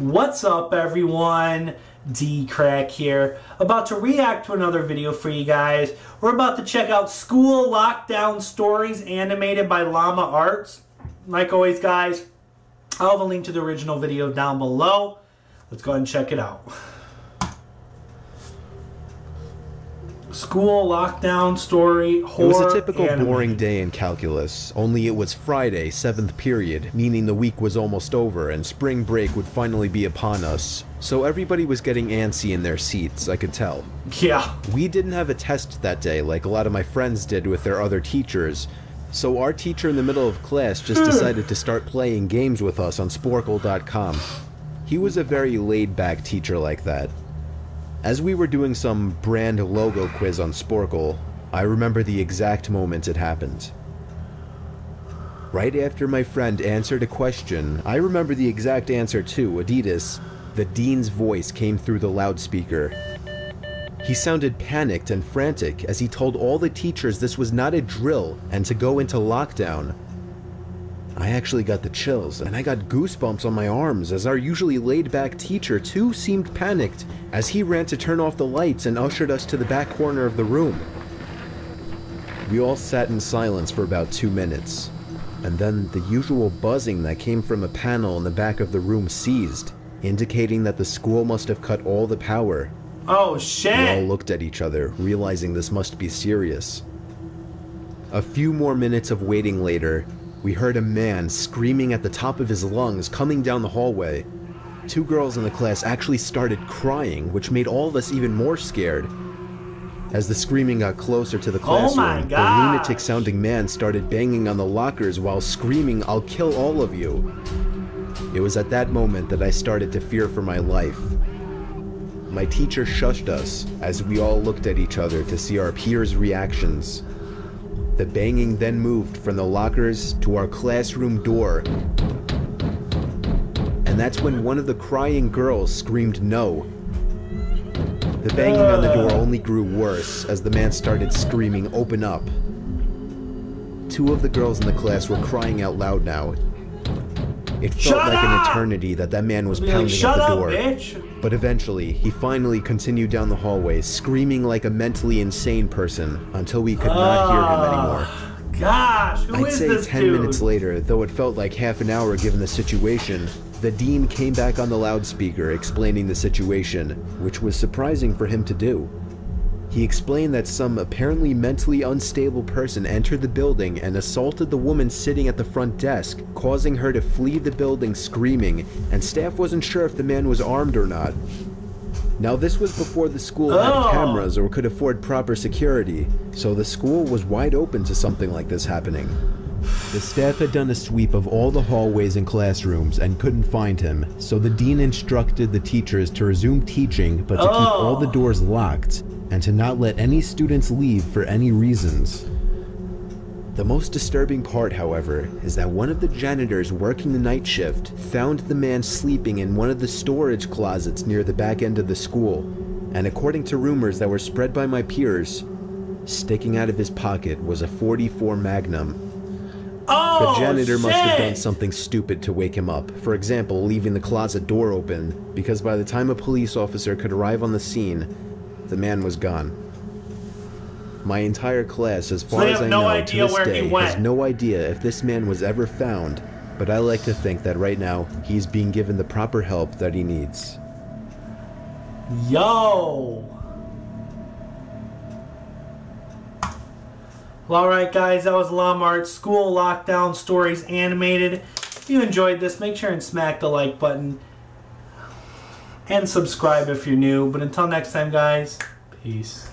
What's up, everyone? DKRACK here, about to react to another video for you guys. We're about to check out School Lockdown Stories, animated by Llama Arts. Like always, guys, I'll have a link to the original video down below. Let's go ahead and check it out. School Lockdown Story, horror. It was a typical anime. boring day in calculus, only it was Friday, 7th period, meaning the week was almost over and spring break would finally be upon us. So everybody was getting antsy in their seats, I could tell. Yeah. We didn't have a test that day like a lot of my friends did with their other teachers, so our teacher in the middle of class just decided to start playing games with us on Sporkle.com. He was a very laid-back teacher like that. As we were doing some brand logo quiz on Sporkle, I remember the exact moment it happened. Right after my friend answered a question, I remember the exact answer too, Adidas. The dean's voice came through the loudspeaker. He sounded panicked and frantic as he told all the teachers this was not a drill and to go into lockdown. I actually got the chills, and I got goosebumps on my arms as our usually laid-back teacher too seemed panicked as he ran to turn off the lights and ushered us to the back corner of the room. We all sat in silence for about 2 minutes, and then the usual buzzing that came from a panel in the back of the room ceased, indicating that the school must have cut all the power. Oh shit! We all looked at each other, realizing this must be serious. A few more minutes of waiting later, we heard a man screaming at the top of his lungs coming down the hallway. 2 girls in the class actually started crying, which made all of us even more scared. As the screaming got closer to the classroom, the lunatic-sounding man started banging on the lockers while screaming, "I'll kill all of you." It was at that moment that I started to fear for my life. My teacher shushed us as we all looked at each other to see our peers' reactions. The banging then moved from the lockers to our classroom door. And that's when one of the crying girls screamed no. The banging on the door only grew worse as the man started screaming, "Open up." 2 of the girls in the class were crying out loud now. It felt like an eternity that man was pounding at the door. But eventually, he finally continued down the hallway, screaming like a mentally insane person, until we could not hear him anymore. Gosh, who I'd is say this 10 dude? minutes later, though it felt like half an hour given the situation, the dean came back on the loudspeaker explaining the situation, which was surprising for him to do. He explained that some apparently mentally unstable person entered the building and assaulted the woman sitting at the front desk, causing her to flee the building screaming, and staff wasn't sure if the man was armed or not. Now, this was before the school had cameras or could afford proper security, so the school was wide open to something like this happening. The staff had done a sweep of all the hallways and classrooms and couldn't find him, so the dean instructed the teachers to resume teaching but to keep all the doors locked and to not let any students leave for any reasons. The most disturbing part, however, is that one of the janitors working the night shift found the man sleeping in one of the storage closets near the back end of the school, and according to rumors that were spread by my peers, sticking out of his pocket was a .44 Magnum. The janitor must have done something stupid to wake him up, for example, leaving the closet door open, because by the time a police officer could arrive on the scene, the man was gone. My entire class, as far as I know to this day, has no idea if this man was ever found, but I like to think that right now, he's being given the proper help that he needs. Yo! Well, alright guys, that was Llama Arts School Lockdown Stories animated. If you enjoyed this, make sure and smack the like button. And subscribe if you're new. But until next time, guys, peace.